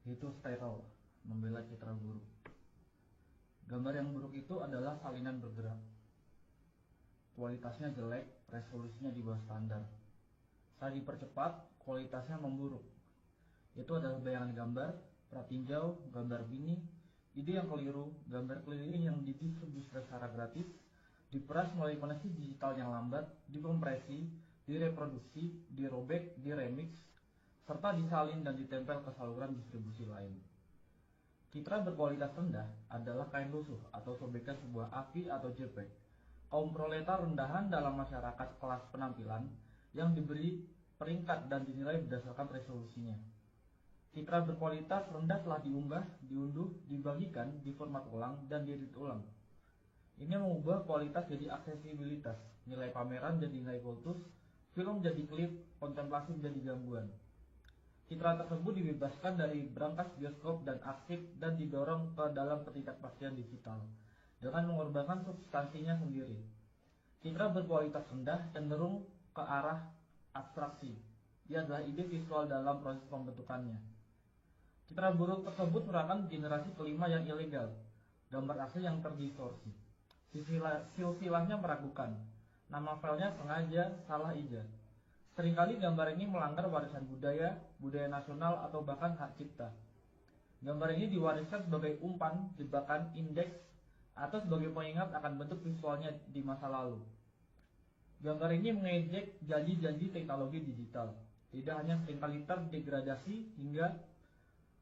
yaitu steril, membela citra buruk. Gambar yang buruk itu adalah salinan bergerak. Kualitasnya jelek, resolusinya di bawah standar. Saat dipercepat, kualitasnya memburuk. Itu adalah bayangan gambar, pratinjau, gambar bini, ide yang keliru, gambar keliling yang didistribusi secara gratis, diperas melalui koneksi digital yang lambat, dikompresi, direproduksi, dirobek, diremix, serta disalin dan ditempel ke saluran distribusi lain. Citra berkualitas rendah adalah kain lusuh atau sobekan sebuah AVI atau JPEG. Kaum proletar rendahan dalam masyarakat kelas penampilan yang diberi peringkat dan dinilai berdasarkan resolusinya. Citra berkualitas rendah telah diunggah, diunduh, dibagikan, diformat ulang, dan diedit ulang. Ini mengubah kualitas jadi aksesibilitas, nilai pameran jadi nilai kultus, film jadi klip, kontemplasi menjadi gangguan. Citra tersebut dibebaskan dari brankas bioskop dan arsip dan didorong ke dalam ketidakpastian digital dengan mengorbankan substansinya sendiri. Citra berkualitas rendah cenderung ke arah abstraksi. Ia adalah ide visual dalam proses pembentukannya. Citra buruk tersebut merupakan generasi kelima yang ilegal, gambar asli yang terdistorsi. Silsilahnya meragukan, nama filenya sengaja salah ijaz. Seringkali gambar ini melanggar warisan budaya, budaya nasional, atau bahkan hak cipta. Gambar ini diwariskan sebagai umpan, jebakan, indeks, atau sebagai pengingat akan bentuk visualnya di masa lalu. Gambar ini mengejek janji-janji teknologi digital. Tidak hanya seringkali terdegradasi hingga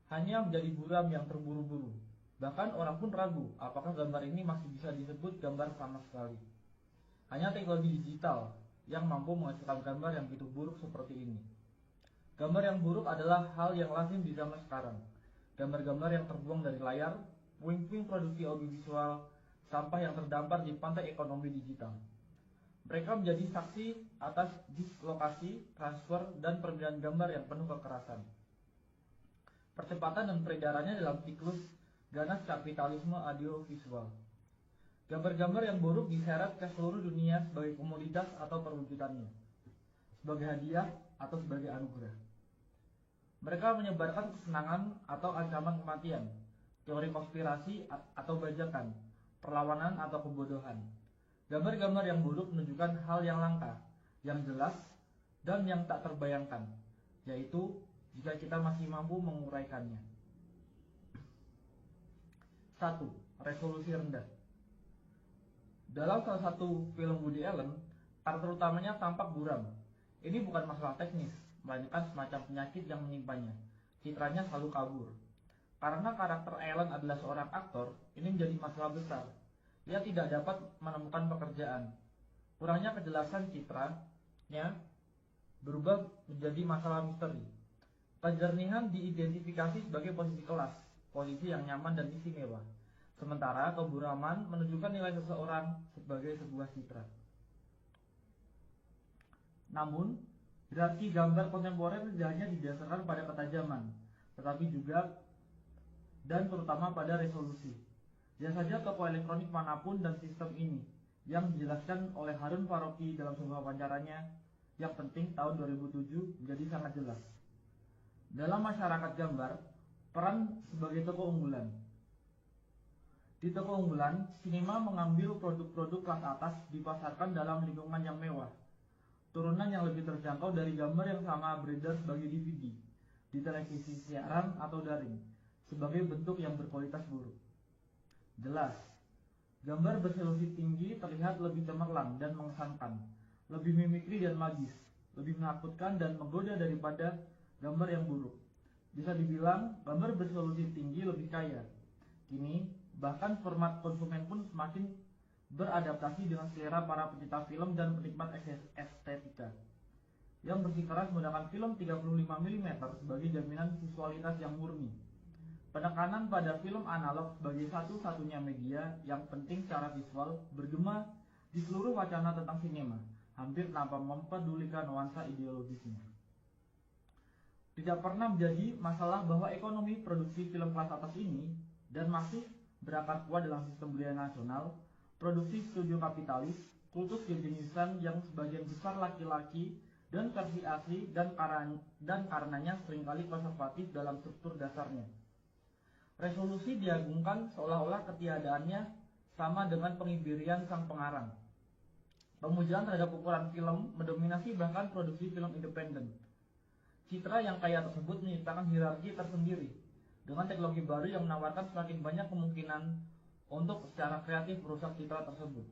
hanya menjadi buram yang terburu-buru. Bahkan orang pun ragu apakah gambar ini masih bisa disebut gambar sama sekali. Hanya teknologi digital yang mampu menghasilkan gambar yang begitu buruk seperti ini. Gambar yang buruk adalah hal yang lazim di zaman sekarang. Gambar-gambar yang terbuang dari layar, puing-puing produksi audiovisual, sampah yang terdampar di pantai ekonomi digital. Mereka menjadi saksi atas dislokasi, transfer, dan permintaan gambar yang penuh kekerasan. Percepatan dan peredarannya dalam siklus ganas kapitalisme audiovisual. Gambar-gambar yang buruk diseret ke seluruh dunia sebagai komoditas atau perwujudannya, sebagai hadiah atau sebagai anugerah. Mereka menyebarkan kesenangan atau ancaman kematian, teori konspirasi atau bajakan, perlawanan atau kebodohan. Gambar-gambar yang buruk menunjukkan hal yang langka, yang jelas, dan yang tak terbayangkan, yaitu jika kita masih mampu menguraikannya. 1. Resolusi rendah. Dalam salah satu film Woody Allen, karakter utamanya tampak buram. Ini bukan masalah teknis, melainkan semacam penyakit yang menyimpannya. Citranya selalu kabur. Karena karakter Allen adalah seorang aktor, ini menjadi masalah besar. Ia tidak dapat menemukan pekerjaan. Kurangnya kejelasan citranya berubah menjadi masalah misteri. Kejernihan diidentifikasi sebagai posisi kelas, posisi yang nyaman dan istimewa. Sementara keburaman menunjukkan nilai seseorang sebagai sebuah citra. Namun, hierarki gambar kontemporer tidak hanya didasarkan pada ketajaman, tetapi juga dan terutama pada resolusi. Lihat saja toko elektronik manapun dan sistem ini, yang dijelaskan oleh Harun Faroqi dalam sebuah wawancaranya yang penting tahun 2007 menjadi sangat jelas. Dalam masyarakat gambar, peran sebagai toko unggulan. Di toko unggulan, sinema mengambil produk-produk kelas atas dipasarkan dalam lingkungan yang mewah. Turunan yang lebih terjangkau dari gambar yang sama beredar sebagai DVD, di televisi siaran atau daring, sebagai bentuk yang berkualitas buruk. Jelas, gambar beresolusi tinggi terlihat lebih cemerlang dan mengesankan, lebih mimikri dan magis, lebih menakutkan dan menggoda daripada gambar yang buruk. Bisa dibilang, gambar beresolusi tinggi lebih kaya. Kini, bahkan format konsumen pun semakin beradaptasi dengan selera para pencinta film dan penikmat estetika yang bersikeras menggunakan film 35 mm sebagai jaminan visualitas yang murni. Penekanan pada film analog sebagai satu-satunya media yang penting secara visual bergema di seluruh wacana tentang sinema, hampir tanpa mempedulikan nuansa ideologisnya. Tidak pernah menjadi masalah bahwa ekonomi produksi film kelas atas ini dan masih berakar kuat dalam sistem budaya nasional, produksi studio kapitalis, kultus kejeniusan yang sebagian besar laki-laki dan versi asli dan karenanya seringkali konservatif dalam struktur dasarnya. Resolusi diagungkan seolah-olah ketiadaannya sama dengan pengibirian sang pengarang. Pemujaan terhadap ukuran film mendominasi bahkan produksi film independen. Citra yang kaya tersebut menciptakan hierarki tersendiri dengan teknologi baru yang menawarkan semakin banyak kemungkinan untuk secara kreatif merusak citra tersebut.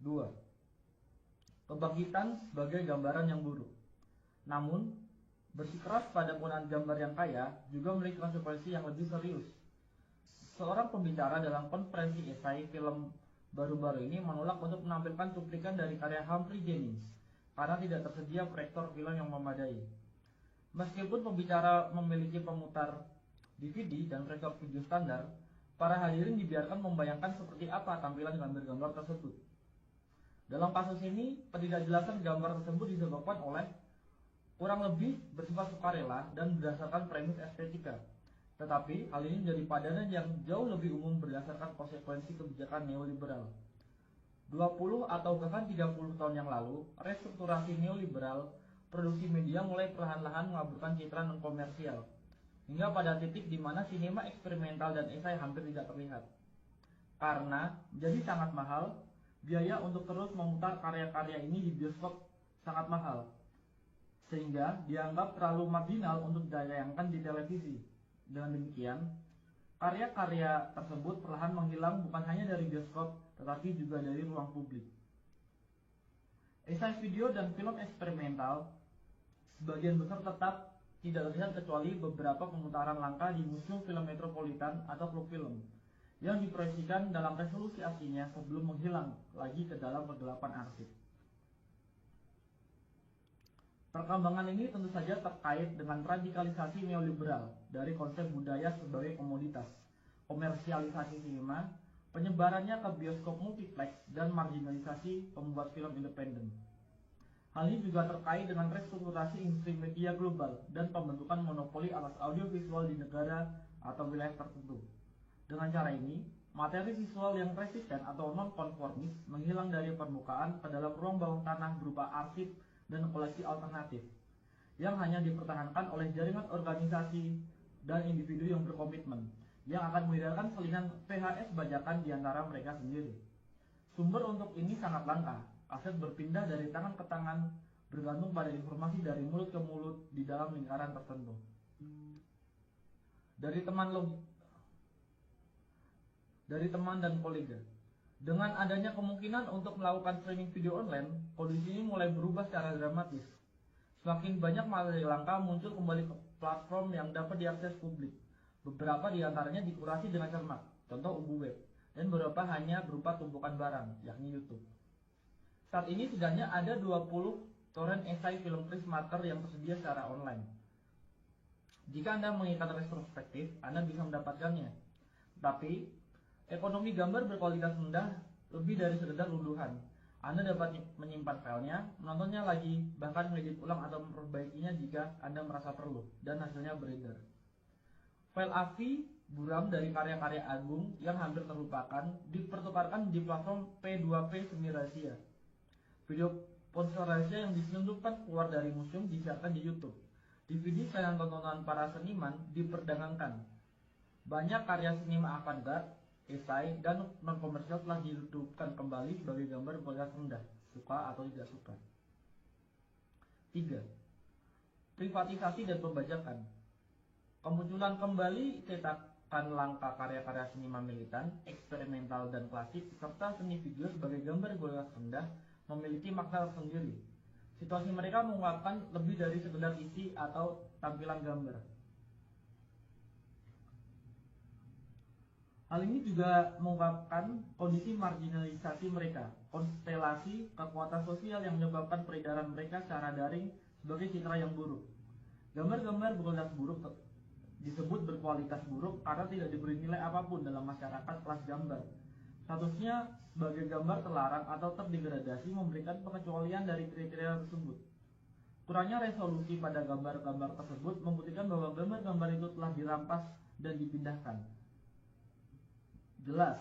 2. Kebangkitan sebagai gambaran yang buruk. Namun, bersikeras pada penggunaan gambar yang kaya juga memiliki konsekuensi yang lebih serius. Seorang pembicara dalam konferensi esai film baru-baru ini menolak untuk menampilkan cuplikan dari karya Humphrey Jennings karena tidak tersedia proyektor film yang memadai. Meskipun pembicara memiliki pemutar DVD dan proyektor video standar, para hadirin dibiarkan membayangkan seperti apa tampilan gambar-gambar tersebut. Dalam kasus ini, ketidakjelasan gambar tersebut disebabkan oleh kurang lebih bersifat sukarela dan berdasarkan premis estetika. Tetapi hal ini menjadi padanan yang jauh lebih umum berdasarkan konsekuensi kebijakan neoliberal. 20 atau bahkan 30 tahun yang lalu, restrukturasi neoliberal produksi media mulai perlahan-lahan mengaburkan citra non-komersial, hingga pada titik di mana sinema eksperimental dan esai hampir tidak terlihat. Karena jadi sangat mahal, biaya untuk terus memutar karya-karya ini di bioskop sangat mahal, sehingga dianggap terlalu marginal untuk ditayangkan di televisi. Dengan demikian, karya-karya tersebut perlahan menghilang bukan hanya dari bioskop, tetapi juga dari ruang publik. Esai video dan film eksperimental sebagian besar tetap tidak terlihat kecuali beberapa pemutaran langka di museum film metropolitan atau klub film yang diproyeksikan dalam resolusi aslinya sebelum menghilang lagi ke dalam kegelapan arsip. Perkembangan ini tentu saja terkait dengan radikalisasi neoliberal dari konsep budaya sebagai komoditas, komersialisasi sinema, penyebarannya ke bioskop multiplex, dan marginalisasi pembuat film independen. Hal ini juga terkait dengan restrukturasi industri media global dan pembentukan monopoli atas audiovisual di negara atau wilayah tertentu. Dengan cara ini, materi visual yang resisten atau non-konformis menghilang dari permukaan ke dalam ruang bawah tanah berupa arsip dan koleksi alternatif yang hanya dipertahankan oleh jaringan organisasi dan individu yang berkomitmen yang akan mengedarkan selingan VHS bajakan di antara mereka sendiri. Sumber untuk ini sangat langka. Aset berpindah dari tangan ke tangan bergantung pada informasi dari mulut ke mulut di dalam lingkaran tertentu. Dari teman dan kolega. Dengan adanya kemungkinan untuk melakukan streaming video online, kondisi ini mulai berubah secara dramatis. Semakin banyak materi langka muncul kembali ke platform yang dapat diakses publik. Beberapa di antaranya dikurasi dengan cermat, contoh Ubu Web, dan beberapa hanya berupa tumpukan barang, yakni YouTube. Saat ini setidaknya ada 20 torrent esai film Chris Marker yang tersedia secara online. Jika Anda menginginkan retrospektif, Anda bisa mendapatkannya. Tapi, ekonomi gambar berkualitas rendah lebih dari sekedar unduhan. Anda dapat menyimpan filenya, menontonnya lagi, bahkan mengedit ulang atau memperbaikinya jika Anda merasa perlu, dan hasilnya beredar. File AVI buram dari karya-karya agung yang hampir terlupakan dipertukarkan di platform P2P semi rahasia. Video ponsel rahasia yang diselundupkan keluar dari museum disiarkan di YouTube. DVD saingan tontonan para seniman diperdagangkan. Banyak karya sinema avant-garde, esai, dan non-komersial telah dihidupkan kembali sebagai gambar berkualitas rendah, suka atau tidak suka. 3. Privatisasi dan pembajakan. Kemunculan kembali cetakan langka karya-karya seniman militan, eksperimental, dan klasik, serta seni video sebagai gambar berkualitas rendah memiliki makna tersendiri. Situasi mereka mengungkapkan lebih dari sekedar isi atau tampilan gambar. Hal ini juga mengungkapkan kondisi marginalisasi mereka, konstelasi kekuatan sosial yang menyebabkan peredaran mereka secara daring sebagai citra yang buruk. Gambar-gambar berkualitas buruk disebut berkualitas buruk karena tidak diberi nilai apapun dalam masyarakat kelas gambar. Statusnya sebagai gambar terlarang atau terdegradasi memberikan pengecualian dari kriteria tersebut. Kurangnya resolusi pada gambar-gambar tersebut membuktikan bahwa gambar-gambar itu telah dirampas dan dipindahkan. Jelas,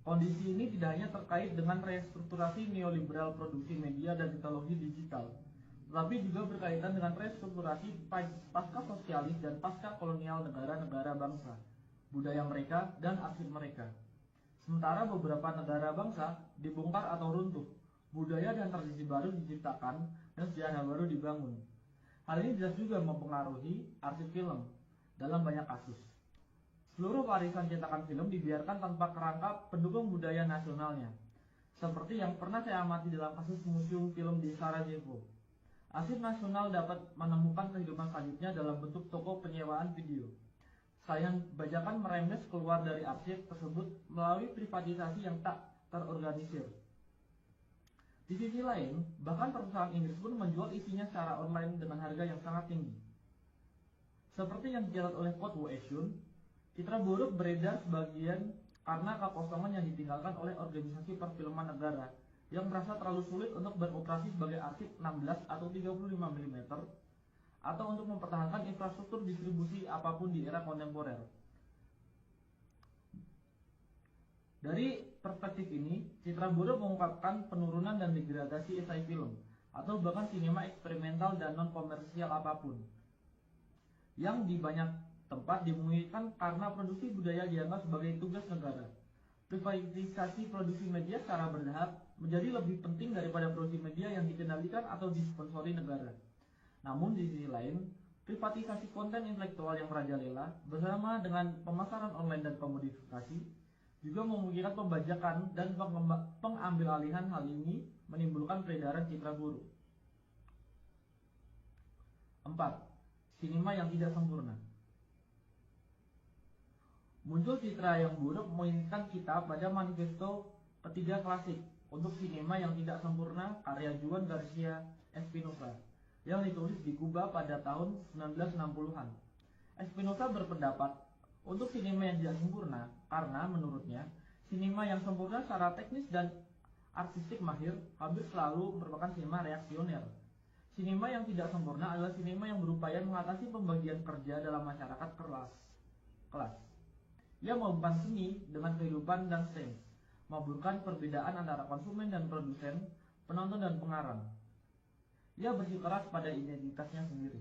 Kondisi ini tidak hanya terkait dengan restrukturasi neoliberal produksi media dan teknologi digital, tetapi juga berkaitan dengan restrukturasi pasca sosialis dan pasca kolonial negara-negara bangsa, budaya mereka, dan arsip mereka. Sementara beberapa negara bangsa dibongkar atau runtuh, budaya dan tradisi baru diciptakan, dan sejarah baru dibangun. Hal ini jelas juga mempengaruhi arsip film dalam banyak kasus. Seluruh warisan cetakan film dibiarkan tanpa kerangka pendukung budaya nasionalnya, seperti yang pernah saya amati dalam kasus museum film di Sarajevo. Arsip nasional dapat menemukan kehidupan selanjutnya dalam bentuk toko penyewaan video. Sayang bajakan meremes keluar dari arsip tersebut melalui privatisasi yang tak terorganisir. Di sisi lain, bahkan perusahaan Inggris pun menjual isinya secara online dengan harga yang sangat tinggi. Seperti yang dicatat oleh Code Washun, citra buruk beredar sebagian karena kekosongan yang ditinggalkan oleh organisasi perfilman negara yang merasa terlalu sulit untuk beroperasi sebagai arsip 16 atau 35 mm atau untuk mempertahankan infrastruktur distribusi apapun di era kontemporer. Dari perspektif ini, citra buruk mengungkapkan penurunan dan degradasi esai film atau bahkan sinema eksperimental dan non-komersial apapun yang di banyak tempat dimungkinkan karena produksi budaya dianggap sebagai tugas negara. Privatisasi produksi media secara bertahap menjadi lebih penting daripada produksi media yang dikendalikan atau disponsori negara. Namun di sisi lain, privatisasi konten intelektual yang merajalela bersama dengan pemasaran online dan komodifikasi juga memungkinkan pembajakan dan pengambilalihan. Hal ini menimbulkan peredaran citra buruk. 4. Sinema yang tidak sempurna. Muncul citra yang buruk mengingatkan kita pada manifesto ketiga klasik untuk sinema yang tidak sempurna karya Juan Garcia Espinosa yang ditulis di Kuba pada tahun 1960-an. Espinosa berpendapat untuk sinema yang tidak sempurna karena menurutnya sinema yang sempurna secara teknis dan artistik mahir hampir selalu merupakan sinema reaksioner. Sinema yang tidak sempurna adalah sinema yang berupaya mengatasi pembagian kerja dalam masyarakat kelas. Ia menghubungkan seni dengan kehidupan dan sains, mengaburkan perbedaan antara konsumen dan produsen, penonton dan pengarang. Ia bersikeras pada identitasnya sendiri.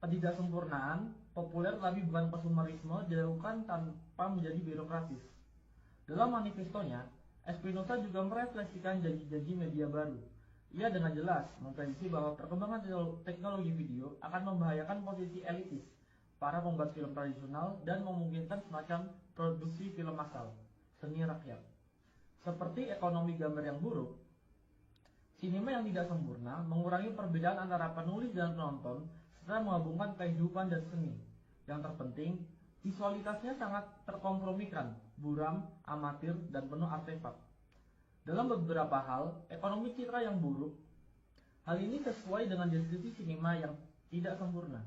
Ketidaksempurnaan populer tapi bukan konsumerisme dilakukan tanpa menjadi birokratis. Dalam manifestonya, Espinosa juga merefleksikan janji-janji media baru. Ia dengan jelas memprediksi bahwa perkembangan teknologi video akan membahayakan posisi elitis para pembuat film tradisional dan memungkinkan semacam produksi film massal, seni rakyat. Seperti ekonomi gambar yang buruk, sinema yang tidak sempurna mengurangi perbedaan antara penulis dan penonton serta menggabungkan kehidupan dan seni. Yang terpenting, visualitasnya sangat terkompromikan, buram, amatir, dan penuh artefak. Dalam beberapa hal, ekonomi citra yang buruk, hal ini sesuai dengan deskripsi sinema yang tidak sempurna.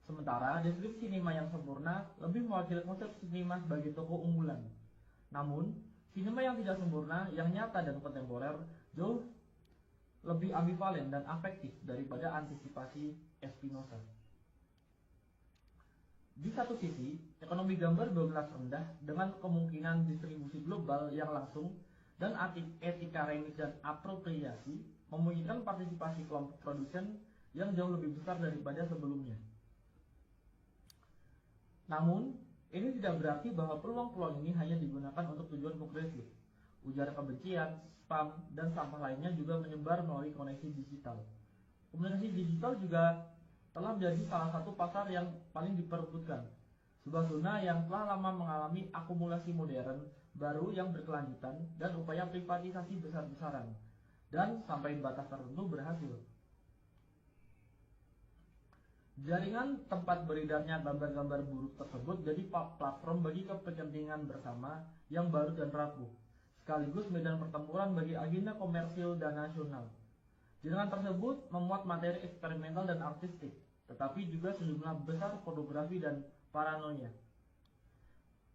Sementara deskripsi sinema yang sempurna lebih mewakili konsep sinema sebagai tokoh unggulan. Namun, sinema yang tidak sempurna, yang nyata dan kontemporer, jauh lebih ambivalen dan afektif daripada antisipasi Espinosa. Di satu sisi, ekonomi gambar berkelas rendah dengan kemungkinan distribusi global yang langsung dan etika remix dan apropriasi memungkinkan partisipasi kelompok produsen yang jauh lebih besar daripada sebelumnya. Namun, ini tidak berarti bahwa peluang-peluang ini hanya digunakan untuk tujuan progresif. Ujaran kebencian, spam, dan sampah lainnya juga menyebar melalui koneksi digital. Komunikasi digital juga telah menjadi salah satu pasar yang paling diperebutkan. Sebuah zona yang telah lama mengalami akumulasi modern baru yang berkelanjutan dan upaya privatisasi besar-besaran, dan sampai batas tertentu berhasil. Jaringan tempat beredarnya gambar-gambar buruk tersebut jadi platform bagi kepentingan bersama yang baru dan rapuh, sekaligus medan pertempuran bagi agenda komersil dan nasional. Jaringan tersebut memuat materi eksperimental dan artistik, tetapi juga sejumlah besar pornografi dan paranoia.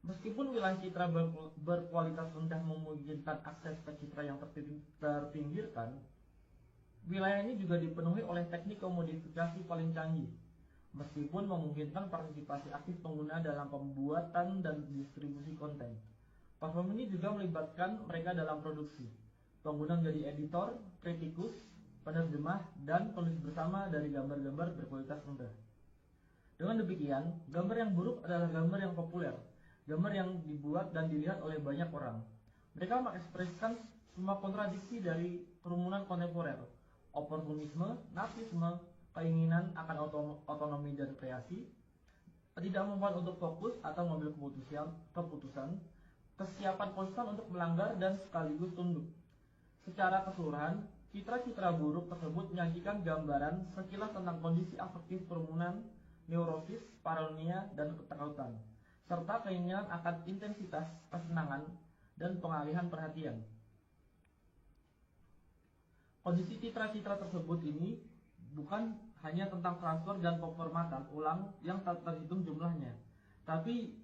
Meskipun wilayah citra berkualitas rendah memungkinkan akses ke citra yang terpinggirkan, wilayah ini juga dipenuhi oleh teknik komodifikasi paling canggih. meskipun memungkinkan partisipasi aktif pengguna dalam pembuatan dan distribusi konten. Platform ini juga melibatkan mereka dalam produksi. Pengguna menjadi editor, kritikus, penerjemah, dan penulis bersama dari gambar-gambar berkualitas rendah. Dengan demikian, gambar yang buruk adalah gambar yang populer, gambar yang dibuat dan dilihat oleh banyak orang. Mereka mengekspresikan semua kontradiksi dari kerumunan kontemporer, oportunisme, narsisme, keinginan akan otonomi dan kreasi, ketidakmampuan untuk fokus atau mengambil keputusan, kesiapan konstan untuk melanggar dan sekaligus tunduk. Secara keseluruhan, citra-citra buruk tersebut menyajikan gambaran sekilas tentang kondisi afektif kerumunan, neurosis, paranoia, dan ketakutan, serta keinginan akan intensitas kesenangan dan pengalihan perhatian. Kondisi citra-citra tersebut ini bukan hanya tentang transfer dan pemformatan ulang yang tak terhitung jumlahnya, tapi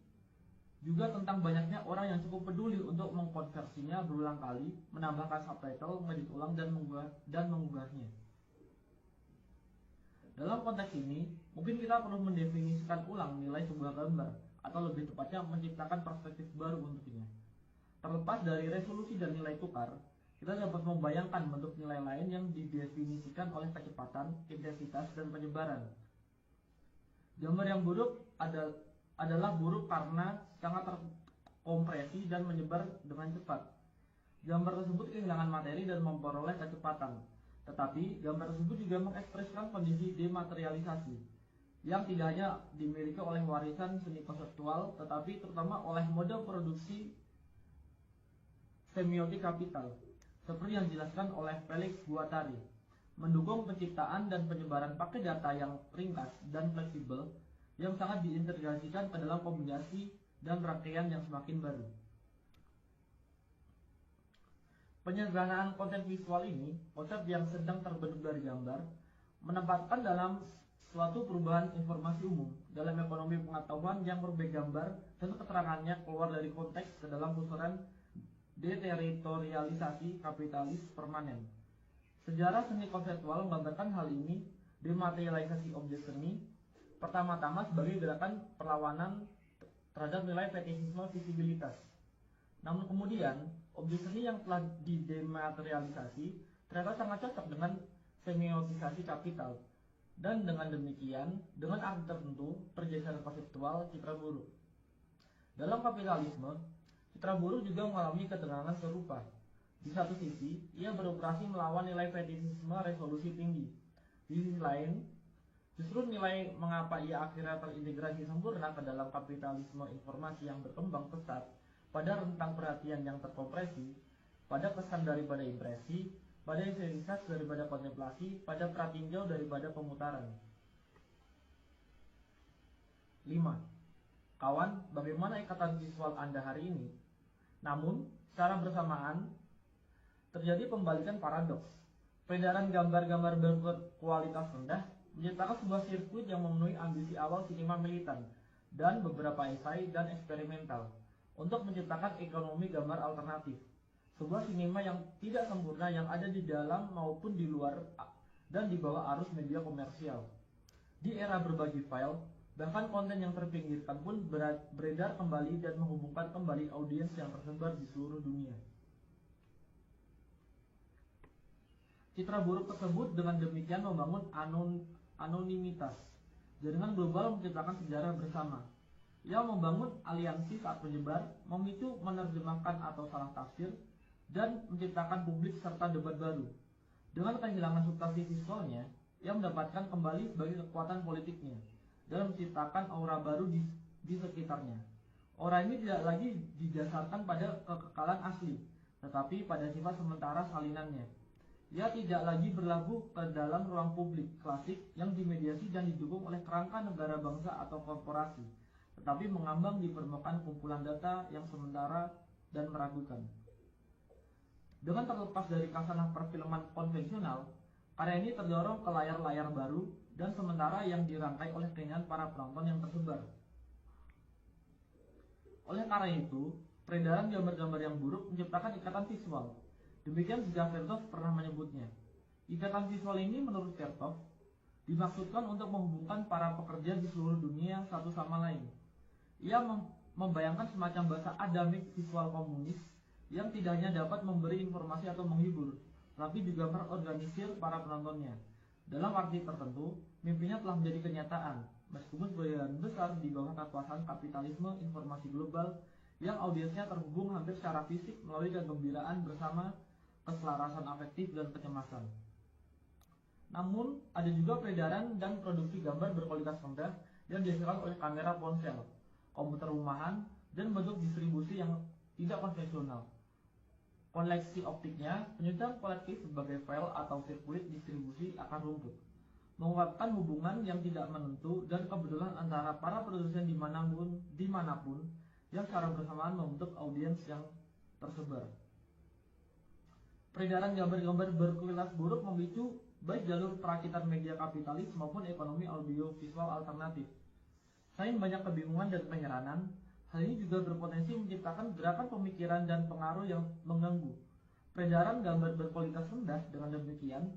juga tentang banyaknya orang yang cukup peduli untuk mengkonversinya berulang kali, menambahkan subtitle, mengedit ulang, dan mengunggahnya. Dalam konteks ini, mungkin kita perlu mendefinisikan ulang nilai sebuah gambar, atau lebih tepatnya menciptakan perspektif baru untuknya. Terlepas dari resolusi dan nilai tukar, kita dapat membayangkan bentuk nilai lain yang didefinisikan oleh kecepatan, intensitas, dan penyebaran. Gambar yang buruk adalah buruk karena sangat terkompresi dan menyebar dengan cepat. Gambar tersebut kehilangan materi dan memperoleh kecepatan. Tetapi gambar tersebut juga mengekspresikan kondisi dematerialisasi yang tidak hanya dimiliki oleh warisan seni konseptual, tetapi terutama oleh mode produksi semiotik kapital, seperti yang dijelaskan oleh Felix Guattari, mendukung penciptaan dan penyebaran paket data yang ringkas dan fleksibel yang sangat diintegrasikan ke dalam kombinasi dan rangkaian yang semakin baru. Penyederhanaan konten visual ini, konsep yang sedang terbentuk dari gambar, menempatkan dalam suatu perubahan informasi umum dalam ekonomi pengetahuan yang merubah gambar dan keterangannya keluar dari konteks ke dalam pusaran deteritorialisasi kapitalis permanen. Sejarah seni konseptual menggambarkan hal ini dematerialisasi objek seni, pertama-tama sebagai gerakan perlawanan terhadap nilai fetishisme visibilitas. Namun kemudian, objek seni yang telah didematerialisasi ternyata sangat cocok dengan semiotisasi kapital. Dan dengan demikian, dengan arti tertentu, pergeseran konseptual citra buruk. Dalam kapitalisme, citra buruk juga mengalami ketegangan serupa. Di satu sisi, ia beroperasi melawan nilai fetishisme resolusi tinggi. Di sisi lain, justru nilai mengapa ia akhirnya terintegrasi sempurna ke dalam kapitalisme informasi yang berkembang pesat pada rentang perhatian yang terkompresi, pada kesan daripada impresi, pada intensitas daripada kontemplasi, pada pratinjau daripada pemutaran. 5. Kawan, bagaimana ikatan visual Anda hari ini? Namun, secara bersamaan, terjadi pembalikan paradoks. Peredaran gambar-gambar berkualitas rendah menciptakan sebuah sirkuit yang memenuhi ambisi awal sinema militan dan beberapa esai dan eksperimental untuk menciptakan ekonomi gambar alternatif. Sebuah sinema yang tidak sempurna yang ada di dalam maupun di luar dan di bawah arus media komersial. Di era berbagi file, bahkan konten yang terpinggirkan pun beredar kembali dan menghubungkan kembali audiens yang tersebar di seluruh dunia. Citra buruk tersebut dengan demikian membangun anonimitas. Jaringan global menciptakan sejarah bersama. Ia membangun aliansi saat menyebar, memicu menerjemahkan atau salah tafsir, dan menciptakan publik serta debat baru. Dengan kehilangan substansi visualnya, ia mendapatkan kembali sebagai kekuatan politiknya dan menciptakan aura baru di sekitarnya. Aura ini tidak lagi didasarkan pada kekekalan asli, tetapi pada sifat sementara salinannya. Ia tidak lagi berlabuh ke dalam ruang publik klasik yang dimediasi dan didukung oleh kerangka negara bangsa atau korporasi, tetapi mengambang di permukaan kumpulan data yang sementara dan meragukan. Dengan terlepas dari kasanah perfilman konvensional, karya ini terdorong ke layar-layar baru dan sementara yang dirangkai oleh keinginan para penonton yang tersebar. Oleh karena itu, peredaran gambar-gambar yang buruk menciptakan ikatan visual. Demikian juga Vertov pernah menyebutnya. Ikatan visual ini menurut Vertov dimaksudkan untuk menghubungkan para pekerja di seluruh dunia satu sama lain. Ia membayangkan semacam bahasa adamik visual komunis yang tidak hanya dapat memberi informasi atau menghibur, tapi juga mengorganisir para penontonnya. Dalam arti tertentu, mimpinya telah menjadi kenyataan, meskipun sebagian besar di bawah kekuasaan kapitalisme informasi global yang audiensnya terhubung hampir secara fisik melalui kegembiraan bersama keselarasan afektif dan kecemasan. Namun, ada juga peredaran dan produksi gambar berkualitas rendah yang dihasilkan oleh kamera ponsel, komputer rumahan, dan bentuk distribusi yang tidak konvensional. Koleksi optiknya, penyedia kolektif sebagai file atau sirkuit distribusi akan rumput, mengungkapkan hubungan yang tidak menentu dan kebetulan antara para produsen dimanapun yang secara bersamaan membentuk audiens yang tersebar. Peredaran gambar-gambar berkualitas buruk memicu baik jalur perakitan media kapitalis maupun ekonomi audiovisual alternatif. Selain banyak kebingungan dan penyeranan, hal ini juga berpotensi menciptakan gerakan pemikiran dan pengaruh yang mengganggu. Peredaran gambar berkualitas rendah dengan demikian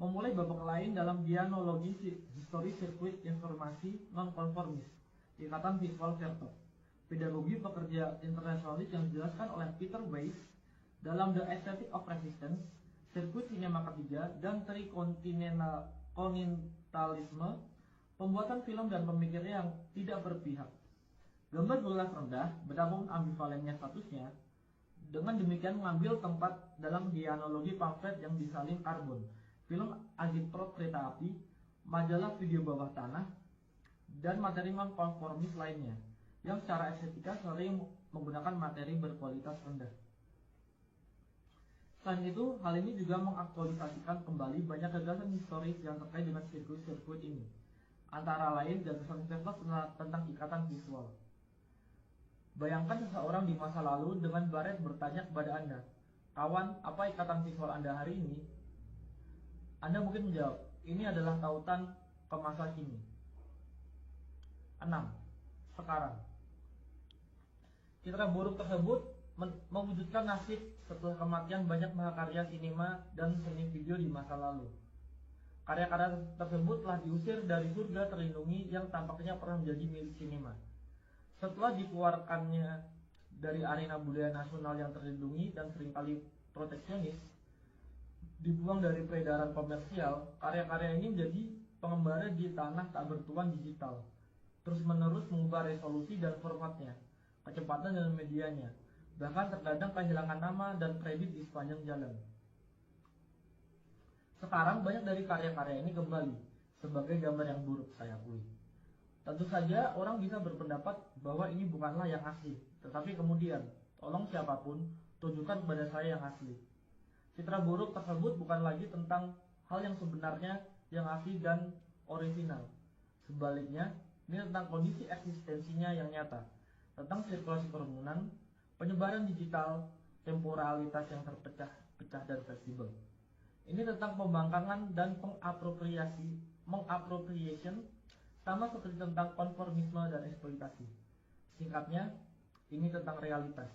memulai babak lain dalam dianologi histori sirkuit informasi non-konformis, ikatan visual verto. Pedagogi pekerja internasionalis yang dijelaskan oleh Peter Weiss dalam The Aesthetic of Resistance, sirkuit sinema ketiga, dan trikontinentalisme, pembuatan film dan pemikirnya yang tidak berpihak. Gambar berkualitas rendah, betapapun ambivalennya statusnya, dengan demikian mengambil tempat dalam dianologi pamflet yang disalin karbon, film agitprop kereta api, majalah video bawah tanah, dan materi non-konformis lainnya, yang secara estetika sering menggunakan materi berkualitas rendah. Selain itu, hal ini juga mengaktualisasikan kembali banyak gagasan historis yang terkait dengan sirkuit-sirkuit ini, antara lain gagasan Veslos tentang ikatan visual. Bayangkan seseorang di masa lalu dengan baret bertanya kepada Anda, "Kawan, apa ikatan visual Anda hari ini?" Anda mungkin menjawab, "Ini adalah tautan ke masa kini." 6. Sekarang. Citra buruk tersebut mewujudkan nasib setelah kematian banyak mahakarya sinema dan seni video di masa lalu. Karya-karya tersebut telah diusir dari surga terlindungi yang tampaknya pernah menjadi milik sinema. Setelah dikeluarkannya dari arena budaya nasional yang terlindungi dan seringkali proteksionis, dibuang dari peredaran komersial, karya-karya ini menjadi pengembara di tanah tak bertuan digital, terus-menerus mengubah resolusi dan formatnya, kecepatan dan medianya, bahkan terkadang kehilangan nama dan kredit di sepanjang jalan. Sekarang banyak dari karya-karya ini kembali sebagai gambar yang buruk, saya akui. Tentu saja orang bisa berpendapat bahwa ini bukanlah yang asli, tetapi kemudian, tolong siapapun, tunjukkan kepada saya yang asli. Citra buruk tersebut bukan lagi tentang hal yang sebenarnya yang asli dan orisinal. Sebaliknya, ini tentang kondisi eksistensinya yang nyata, tentang sirkulasi kerumunan, penyebaran digital, temporalitas yang terpecah-pecah dan fleksibel. Ini tentang pembangkangan dan mengappropriation, sama seperti tentang konformisme dan eksploitasi. Singkatnya, ini tentang realitas.